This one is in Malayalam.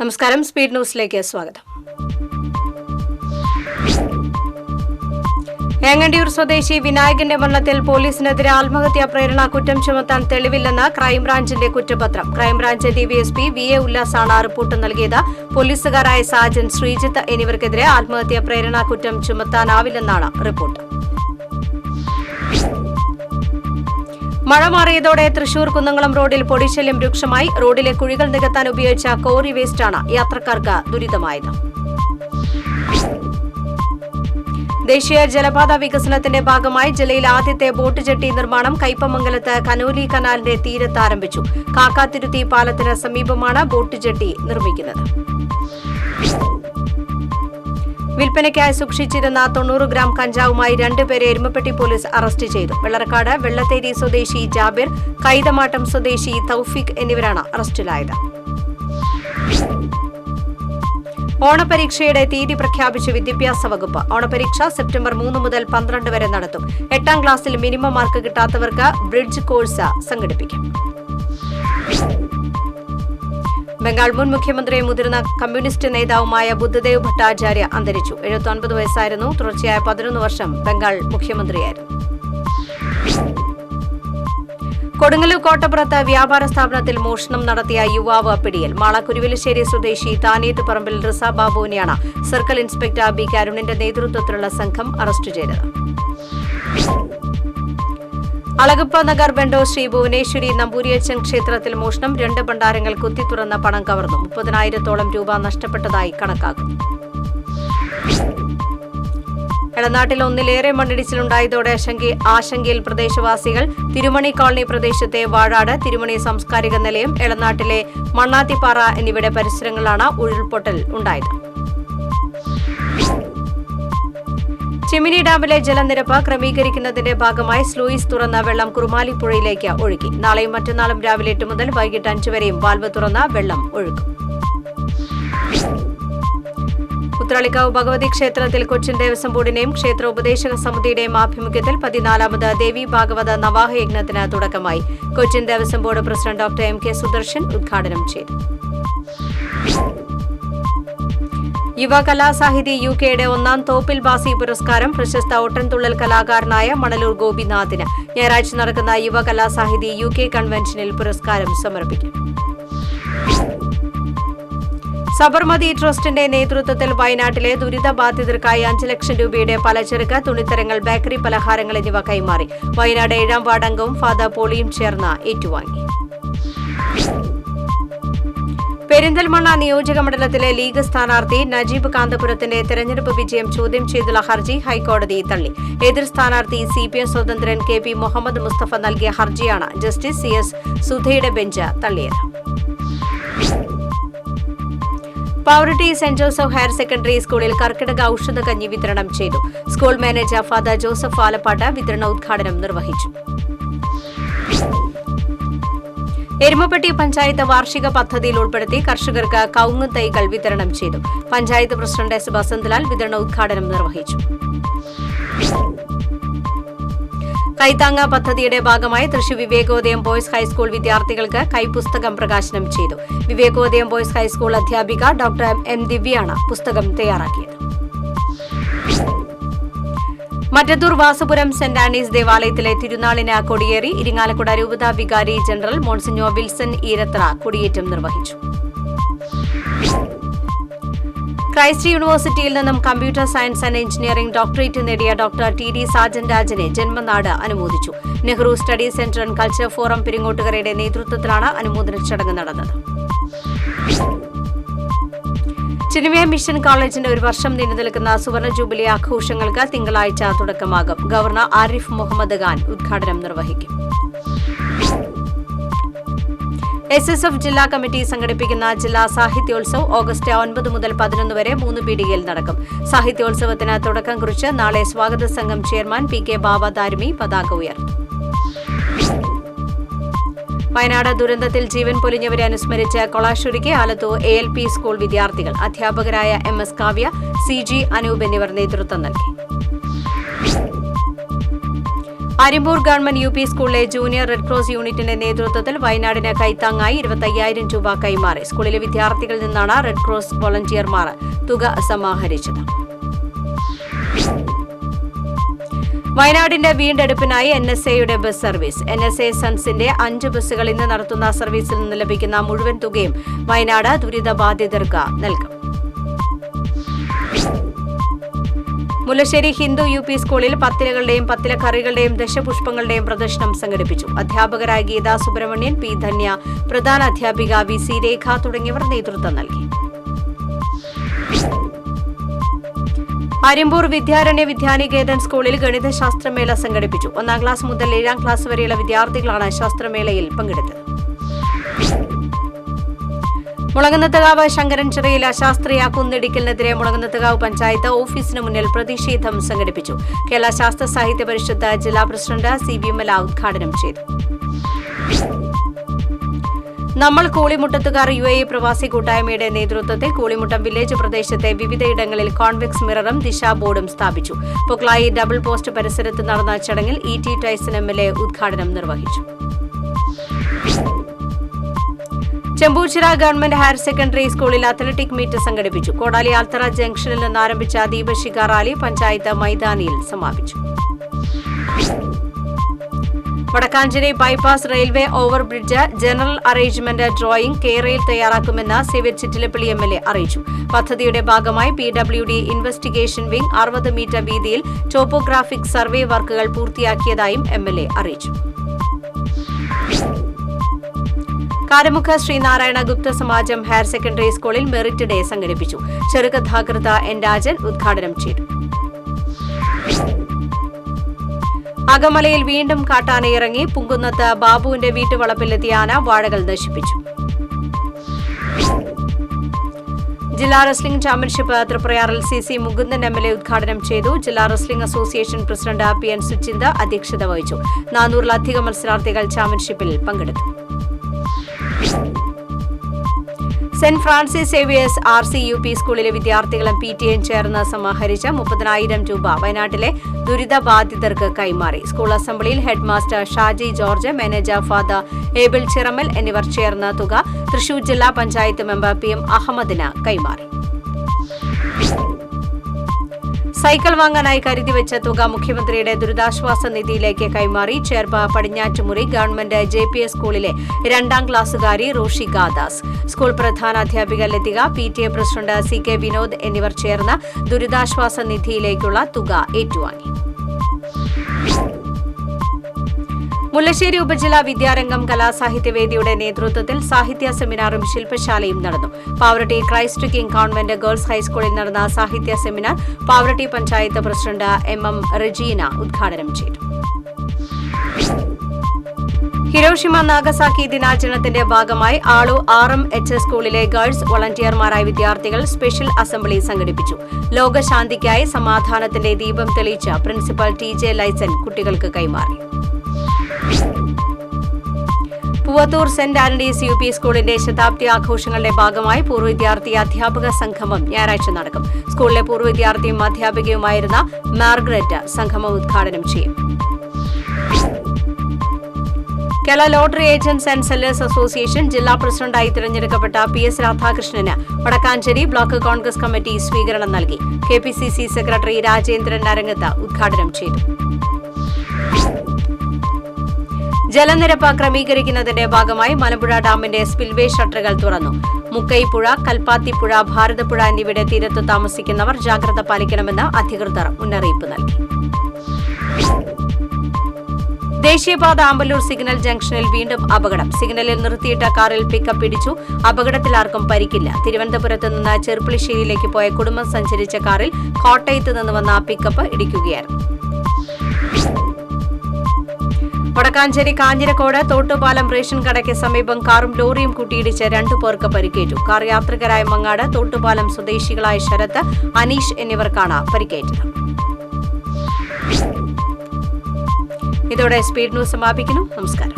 നമസ്കാരം, സ്പീഡ് ന്യൂസിലേക്ക് സ്വാഗതം. ഏങ്ങണ്ടിയൂർ സ്വദേശി വിനായകന്റെ മരണത്തിൽ പോലീസിനെതിരെ ആത്മഹത്യാ പ്രേരണ കുറ്റം ചുമത്താൻ തെളിവില്ലെന്ന് ക്രൈംബ്രാഞ്ചിന്റെ കുറ്റപത്രം. ക്രൈംബ്രാഞ്ച് ഡിവൈഎസ്പി VA ഉല്ലാസാണ് റിപ്പോർട്ട് നൽകിയത്. പോലീസുകാരായ സാജൻ, ശ്രീജിത്ത് എന്നിവർക്കെതിരെ ആത്മഹത്യാ പ്രേരണ കുറ്റം ചുമത്താനാവില്ലെന്നാണ് റിപ്പോർട്ട്. മഴ മാറിയതോടെ തൃശൂർ കുന്നംകുളം റോഡിൽ പൊടിശല്യം രൂക്ഷമായി. റോഡിലെ കുഴികൾ നികത്താൻ ഉപയോഗിച്ച കോറി വേസ്റ്റാണ് യാത്രക്കാർക്ക് ദുരിതമായത്. ദേശീയ ജലപാത വികസനത്തിന്റെ ഭാഗമായി ജില്ലയിൽ ആദ്യത്തെ ബോട്ട് ജെട്ടി നിർമ്മാണം കയ്പമംഗലത്ത് കനോലി കനാലിന്റെ തീരത്ത് ആരംഭിച്ചു. കാക്കാത്തിരുത്തി പാലത്തിന് സമീപമാണ് ബോട്ട് ജെട്ടി നിർമ്മിക്കുന്നത്. വിൽപ്പനയ്ക്കായി സൂക്ഷിച്ചിരുന്ന 90 ഗ്രാം കഞ്ചാവുമായി 2 പേരെ എരുമപ്പെട്ടി പോലീസ് അറസ്റ്റ് ചെയ്തു. വെള്ളറക്കാട് വെള്ളത്തേരി സ്വദേശി ജാബിർ, കൈതമാട്ടം സ്വദേശി തൌഫീഖ് എന്നിവരാണ് അറസ്റ്റിലായത്. ഓണപരീക്ഷയുടെ തീയതി പ്രഖ്യാപിച്ച വിദ്യാഭ്യാസ വകുപ്പ്. ഓണപരീക്ഷ സെപ്റ്റംബർ 3 മുതൽ 12 വരെ നടത്തും. 8ാം ക്ലാസ്സിൽ മിനിമം മാർക്ക് കിട്ടാത്തവർക്ക് ബ്രിഡ്ജ് കോഴ്സ് സംഘടിപ്പിക്കും. ബംഗാൾ മുൻ മുഖ്യമന്ത്രിയും മുതിർന്ന കമ്മ്യൂണിസ്റ്റ് നേതാവുമായ ബുദ്ധദേവ് ഭട്ടാചാര്യ അന്തരിച്ചു. 79 വയസ്സായിരുന്നു. തുടർച്ചയായ 11 വർഷം ബംഗാൾ മുഖ്യമന്ത്രിയായിരുന്നു. കൊടുങ്ങല്ലൂർ കോട്ടപ്പുറത്ത് വ്യാപാര സ്ഥാപനത്തിൽ മോഷണം നടത്തിയ യുവാവ് പിടിയിൽ. മാള കുരുവിലശ്ശേരി സ്വദേശി താനേത്ത് പറമ്പിൽ റിസ ബാബുവിനെയാണ് സർക്കിൾ ഇൻസ്പെക്ടർ B. കരുണിന്റെ നേതൃത്വത്തിലുള്ള സംഘം അറസ്റ്റ് ചെയ്തത്. അളഗപ്പ നഗർ ബെൻഡോ ശ്രീ ഭുവനേശ്വരി നമ്പൂരിയച്ചൻ ക്ഷേത്രത്തിൽ മോഷണം. 2 ഭണ്ഡാരങ്ങൾ കുത്തിത്തുറന്ന പണം കവർന്നു. 30,000-ഓളം രൂപ നഷ്ടപ്പെട്ടതായി കണക്കാക്കുന്നു. എളനാട്ടിൽ ഒന്നിലേറെ മണ്ണിടിച്ചിലുണ്ടായതോടെ ആശങ്കയിൽ പ്രദേശവാസികൾ. തിരുമണി കോളനി പ്രദേശത്തെ വാഴാട്, തിരുമണി സാംസ്കാരിക നിലയം, എളനാട്ടിലെ മണ്ണാത്തിപ്പാറ എന്നിവയുടെ പരിസരങ്ങളിലാണ് ഉരുൾപൊട്ടൽ ഉണ്ടായത്. ചിമിനി ഡാമിലെ ജലനിരപ്പ് ക്രമീകരിക്കുന്നതിന്റെ ഭാഗമായി സ്ലൂയിസ് തുറന്ന വെള്ളം കുറുമാലിപ്പുഴയിലേക്ക് ഒഴുക്കി. നാളെയും മറ്റന്നാളും രാവിലെ 8 മുതൽ വൈകിട്ട് 5 വരെയും വാൽവ് തുറന്ന വെള്ളം ഒഴുക്കും. ഉത്രാളിക്കാവ് ഭഗവതി ക്ഷേത്രത്തിൽ കൊച്ചിൻ ദേവസ്വം ബോർഡിന്റെയും ക്ഷേത്ര ഉപദേശക സമിതിയുടെയും ആഭിമുഖ്യത്തിൽ 14ാമത് ദേവി ഭാഗവത നവാഹ യജ്ഞത്തിന് തുടക്കമായി. Cochin Devaswom board president doctor M. K. Sudarshan ഉദ്ഘാടനം ചെയ്തു. യുവ കലാസാഹിതി UK-യുടെ 1ാം തോപ്പിൽ ബാസി പുരസ്കാരം പ്രശസ്ത ഓട്ടൻതുള്ളൽ കലാകാരനായ മണലൂർ ഗോപിനാഥിന് ഞായറാഴ്ച നടക്കുന്ന യുവ കലാസാഹിതി UK കൺവെൻഷനിൽ പുരസ്കാരം സമർപ്പിക്കും. സബർമതി ട്രസ്റ്റിന്റെ നേതൃത്വത്തിൽ വയനാട്ടിലെ ദുരിതബാധിതർക്കായി 5 ലക്ഷം രൂപയുടെ പലചരക്ക്, തുണിത്തരങ്ങൾ, ബേക്കറി പലഹാരങ്ങൾ എന്നിവ കൈമാറി. വയനാട് 7ാം വാർഡ് അംഗവും ഫാദർ പോളിയും ചേർന്ന് ഏറ്റുവാങ്ങി. പെരിന്തൽമണ്ണ നിയോജക മണ്ഡലത്തിലെ ലീഗ് സ്ഥാനാർത്ഥി നജീബ് കാന്തപുരത്തിന്റെ തെരഞ്ഞെടുപ്പ് വിജയം ചോദ്യം ചെയ്തുള്ള ഹർജി ഹൈക്കോടതി തള്ളി. എതിർ സ്ഥാനാർത്ഥി CPM സ്വതന്ത്രൻ KP മുഹമ്മദ് മുസ്തഫ നൽകിയ ഹർജിയാണ് ജസ്റ്റിസ് CS സുധയുടെ ബെഞ്ച് തള്ളിയത്. പൌരട്ടി സെന്റ് ജോസഫ് ഹയർ സെക്കൻഡറി സ്കൂളിൽ കർക്കിടക ഔഷധ കഞ്ഞി വിതരണം ചെയ്തു. School manager father Joseph Alappatt വിതരണോദ്ഘാടനം നിർവഹിച്ചു. എരുമപ്പെട്ടി പഞ്ചായത്ത് വാർഷിക പദ്ധതിയിൽ ഉൾപ്പെടുത്തി കർഷകർക്ക് കവുങ്ങ് തൈകൾ വിതരണം ചെയ്തു. Panchayat president S. ബസന്തലാൽ വിതരണോദ്ഘാടനം നിർവഹിച്ചു. കൈത്താങ്ങ പദ്ധതിയുടെ ഭാഗമായി തൃശൂർ വിവേകോദയം ബോയ്സ് ഹൈസ്കൂൾ വിദ്യാർത്ഥികൾക്ക് കൈപുസ്തകം പ്രകാശനം ചെയ്തു. വിവേകോദയം ബോയ്സ് ഹൈസ്കൂൾ അധ്യാപിക ഡോക്ടർ M. ദിവ്യയാണ് പുസ്തകം തയ്യാറാക്കിയത്. മറ്റത്തൂർ വാസുപുരം സെന്റ് ആനീസ് ദേവാലയത്തിലെ തിരുനാളിന് കൊടിയേറി. ഇരിങ്ങാലക്കുട രൂപത വികാരി ജനറൽ മോൺസിഞ്ഞോർ വിൽസൺ ഈരത്ര കൊടിയേറ്റം നിർവഹിച്ചു. ക്രൈസ്റ്റ് യൂണിവേഴ്സിറ്റിയിൽ നിന്നും computer science and engineering doctorate നേടിയ ഡോക്ടർ TD സാജൻ രാജനെ ജന്മനാട് അനുമോദിച്ചു. Nehru study centre and culture forum പെരിങ്ങോട്ടുകരയുടെ നേതൃത്വത്തിലാണ് അനുമോദന ചടങ്ങ് നടന്നത്. ചിനിമയ മിഷൻ കോളേജിന്റെ 1 വർഷം നീണ്ടുനിൽക്കുന്ന സുവർണ ജൂബിലി ആഘോഷങ്ങൾക്ക് തിങ്കളാഴ്ച തുടക്കമാകും. ഗവർണർ ആരിഫ് മുഹമ്മദ് ഖാൻ ഉദ്ഘാടനം നിർവഹിക്കും. SSF ജില്ലാ കമ്മിറ്റി സംഘടിപ്പിക്കുന്ന ജില്ലാ സാഹിത്യോത്സവ് ഓഗസ്റ്റ് 9 മുതൽ 11 വരെ 3 പീടികയിൽ നടക്കും. സാഹിത്യോത്സവത്തിന് തുടക്കം കുറിച്ച് നാളെ സ്വാഗത സംഘം ചെയർമാൻ PK ബാവ ദാരിമി പതാക ഉയർത്തും. വയനാട് ദുരന്തത്തിൽ ജീവൻ പൊലിഞ്ഞവരെ അനുസ്മരിച്ച് കൊളാശ്ശേരിക്ക് ആലത്തൂർ ALP സ്കൂൾ വിദ്യാർത്ഥികൾ. അധ്യാപകരായ MS കാവ്യ, CG അനൂപ് എന്നിവർ നേതൃത്വം നൽകി. അരിമ്പൂർ ഗവൺമെന്റ് UP സ്കൂളിലെ ജൂനിയർ റെഡ് ക്രോസ് യൂണിറ്റിന്റെ നേതൃത്വത്തിൽ വയനാടിന് കൈത്താങ്ങായി 25,000 രൂപ കൈമാറി. സ്കൂളിലെ വിദ്യാർത്ഥികളിൽ നിന്നാണ് റെഡ് ക്രോസ് വോളണ്ടിയർമാർ തുക സമാഹരിച്ചത്. വയനാടിന്റെ വീണ്ടെടുപ്പിനായി NSAയുടെ ബസ് സർവീസ്. NSA സൺസിന്റെ 5 ബസ്സുകൾ ഇന്ന് നടത്തുന്ന സർവീസിൽ നിന്ന് ലഭിക്കുന്ന മുഴുവൻ തുകയും വയനാട് ദുരിതബാധിതർക്ക് നൽകും. മുല്ലശ്ശേരി ഹിന്ദു UP സ്കൂളിൽ പത്തിലകളുടെയും പത്തിലക്കറികളുടെയും ദശപുഷ്പങ്ങളുടെയും പ്രദർശനം സംഘടിപ്പിച്ചു. അധ്യാപകരായ ഗീത സുബ്രഹ്മണ്യൻ, P. ധന്യ, പ്രധാന അധ്യാപിക VC രേഖ തുടങ്ങിയവർ നേതൃത്വം നൽകി. അരിമ്പൂർ വിദ്യാരണ്യ വിദ്യാനികേതൻ സ്കൂളിൽ ഗണിതശാസ്ത്രമേള സംഘടിപ്പിച്ചു. 1ാം ക്ലാസ് മുതൽ 7ാം ക്ലാസ് വരെയുള്ള വിദ്യാർത്ഥികളാണ് ശാസ്ത്രമേളയിൽ പങ്കെടുത്തത്. മുളങ്ങുന്നത്തുകാവ് ശങ്കരൻചിറയിൽ അശാസ്ത്രീയ കുന്നിടിക്കലിനെതിരെ മുളങ്ങുന്നത്തുകാവ് പഞ്ചായത്ത് ഓഫീസിന് മുന്നിൽ പ്രതിഷേധം സംഘടിപ്പിച്ചു. കേരള ശാസ്ത്ര സാഹിത്യ പരിഷത്ത് ജില്ലാ പ്രസിഡന്റ് CB വിമല ഉദ്ഘാടനം ചെയ്തു. നമ്മൾ കൂളിമുട്ടത്തുകാർ UAE പ്രവാസി കൂട്ടായ്മയുടെ നേതൃത്വത്തിൽ കൂളിമുട്ടം വില്ലേജ് പ്രദേശത്തെ വിവിധയിടങ്ങളിൽ കോൺവെക്സ് മിററും ദിശാ ബോർഡും സ്ഥാപിച്ചു. പൊക്ലായി ഡബിൾ പോസ്റ്റ് പരിസരത്ത് നടന്ന ചടങ്ങിൽ ET ടൈസൺ MLA ഉദ്ഘാടനം നിർവഹിച്ചു. ചെമ്പൂച്ചിറ ഗവൺമെന്റ് ഹയർ സെക്കൻഡറി സ്കൂളിൽ അത്ലറ്റിക് മീറ്റ് സംഘടിപ്പിച്ചു. കോടാലി ആൽത്തറ ജംഗ്ഷനിൽ നിന്ന് ആരംഭിച്ച ദീപശിഖ റാലി പഞ്ചായത്ത് മൈതാനിയിൽ സമാപിച്ചു. Wadakkanchery bypass railway overbridge general arrangement drawing കേരയിൽ തയ്യാറാക്കുമെന്ന് സേവ്യർ ചിറ്റിലപ്പള്ളി MLA അറിയിച്ചു. പദ്ധതിയുടെ ഭാഗമായി PWD ഇൻവെസ്റ്റിഗേഷൻ വിംഗ് 60 മീറ്റർ വീതിയിൽ ടോപ്പോഗ്രാഫിക് സർവേ വർക്കുകൾ പൂർത്തിയാക്കിയതായും MLA അറിയിച്ചു. കാരമുഖ ശ്രീനാരായണ ഗുപ്ത സമാജം ഹയർ സെക്കൻഡറി സ്കൂളിൽ മെറിറ്റ് ഡേ സംഘടിപ്പിച്ചു. ചെറുകഥാകൃത്ത് N. രാജൻ ഉദ്ഘാടനം ചെയ്തു. അകമലയിൽ വീണ്ടും കാട്ടാനയിറങ്ങി. പുങ്കുന്നത്ത് ബാബുവിന്റെ വീട്ടുവളപ്പിലെത്തിയ ആന വാഴകൾ നശിപ്പിച്ചു. ജില്ലാ റെസ്ലിംഗ് ചാമ്പ്യൻഷിപ്പ് തൃപ്രയാറിൽ CC മുകുന്ദൻ MLA ഉദ്ഘാടനം ചെയ്തു. ജില്ലാ wrestling association president PN Suchinta അധ്യക്ഷത വഹിച്ചു. 400-ലധികം മത്സരാർത്ഥികൾ ചാമ്പ്യൻഷിപ്പിൽ പങ്കെടുത്തു. Saint Francis Xavier's RC UP സ്കൂളിലെ വിദ്യാർത്ഥികളും PTAയും ചേർന്ന് സമാഹരിച്ച 30,000 രൂപ വയനാട്ടിലെ ദുരിതബാധിതർക്ക് കൈമാറി. സ്കൂൾ അസംബ്ലിയിൽ head master Shaji George, manager father able Chiramel എന്നിവർ ചേർന്ന തുക തൃശൂർ ജില്ലാ പഞ്ചായത്ത് മെമ്പർ PM അഹമ്മദിന് കൈമാറി. സൈക്കിൾ വാങ്ങാനായി കരുതിവെച്ച തുക മുഖ്യമന്ത്രിയുടെ ദുരിതാശ്വാസ നിധിയിലേക്ക് കൈമാറി. ചേർപ്പ പടിഞ്ഞാറ്റുമുറി ഗവൺമെന്റ് JPS സ്കൂളിലെ 2ാം ക്ലാസ്സുകാരി റോഷിക ദാസ്, സ്കൂൾ പ്രധാനാധ്യാപിക Lathika, PTA president CK Vinod എന്നിവർ ചേർന്ന് ദുരിതാശ്വാസ നിധിയിലേക്കുള്ള തുക ഏറ്റുവാങ്ങി. മുല്ലശ്ശേരി ഉപജില്ലാ വിദ്യാരംഗം കലാസാഹിത്യവേദിയുടെ നേതൃത്വത്തിൽ സാഹിത്യ സെമിനാറും ശില്പശാലയും നടന്നു. Pavaratty Christ King convent girls ഹൈസ്കൂളിൽ നടന്ന സാഹിത്യ seminar Pavaratty panchayat president MM Regina ഉദ്ഘാടനം ചെയ്തു. ഹിരോഷിമ നാഗസാക്കി ദിനാചരണത്തിന്റെ ഭാഗമായി ആളൂർ RMH സ്കൂളിലെ ഗേൾസ് വോളണ്ടിയർമാരായ വിദ്യാർത്ഥികൾ സ്പെഷ്യൽ അസംബ്ലി സംഘടിപ്പിച്ചു. ലോകശാന്തിക്കായി സമാധാനത്തിന്റെ ദീപം തെളിയിച്ച പ്രിൻസിപ്പൽ TJ ലൈസൻ കുട്ടികൾക്ക് കൈമാറി. പൂവത്തൂർ സെന്റ് ആന്റണീസ് UP സ്കൂളിന്റെ ശതാബ്ദി ആഘോഷങ്ങളുടെ ഭാഗമായി പൂർവ്വ വിദ്യാർത്ഥി അധ്യാപക സംഗമം ഞായറാഴ്ച നടക്കും. സ്കൂളിലെ പൂർവ്വ വിദ്യാർത്ഥിയും അധ്യാപികയുമായിരുന്ന മാർഗരറ്റ് സംഗമം ഉദ്ഘാടനം ചെയ്യും. Kerala lottery agents and sellers association ജില്ലാ പ്രസിഡന്റായി തിരഞ്ഞെടുക്കപ്പെട്ട PS രാധാകൃഷ്ണന് വടക്കാഞ്ചേരി ബ്ലോക്ക് കോൺഗ്രസ് കമ്മിറ്റി സ്വീകരണം നൽകി. KPCC സെക്രട്ടറി രാജേന്ദ്രൻ നരങ്ങത്ത് ഉദ്ഘാടനം ചെയ്തു. ജലനിരപ്പ് ക്രമീകരിക്കുന്നതിന്റെ ഭാഗമായി മലമ്പുഴ ഡാമിന്റെ സ്പിൽവേ ഷട്ടറുകൾ തുറന്നു. മുക്കൈപ്പുഴ, കൽപ്പാത്തിപ്പുഴ, ഭാരതപ്പുഴ എന്നിവയുടെ തീരത്ത് താമസിക്കുന്നവർ ജാഗ്രത പാലിക്കണമെന്ന് അധികൃതർ മുന്നറിയിപ്പ് നൽകി. ദേശീയപാത ആമ്പല്ലൂർ സിഗ്നൽ ജംഗ്ഷനിൽ വീണ്ടും അപകടം. സിഗ്നലിൽ നിർത്തിയിട്ട കാറിൽ പിക്കപ്പ് ഇടിച്ചു. അപകടത്തിൽ ആർക്കും പരിക്കില്ല. തിരുവനന്തപുരത്ത് നിന്ന് ചെർപ്പുളശ്ശേരിയിലേക്ക് പോയ കുടുംബം സഞ്ചരിച്ച കാറിൽ കോട്ടയത്ത് നിന്ന് വന്ന പിക്കപ്പ് ഇടിക്കുകയായിരുന്നു. വടക്കാഞ്ചേരി കാഞ്ഞിരക്കോട് തോട്ടുപാലം റേഷൻ കടയ്ക്ക് സമീപം കാറും ലോറിയും കൂട്ടിയിടിച്ച് 2 പേർക്ക് പരിക്കേറ്റു. കാർ യാത്രികരായ മങ്ങാട് തോട്ടുപാലം സ്വദേശികളായ ശരത്ത്, അനീഷ് എന്നിവർക്കാണ് പരിക്കേറ്റത്. ഇതോടെ സ്പീഡ് ന്യൂസ് സമാപിക്കുന്നു. നമസ്കാരം.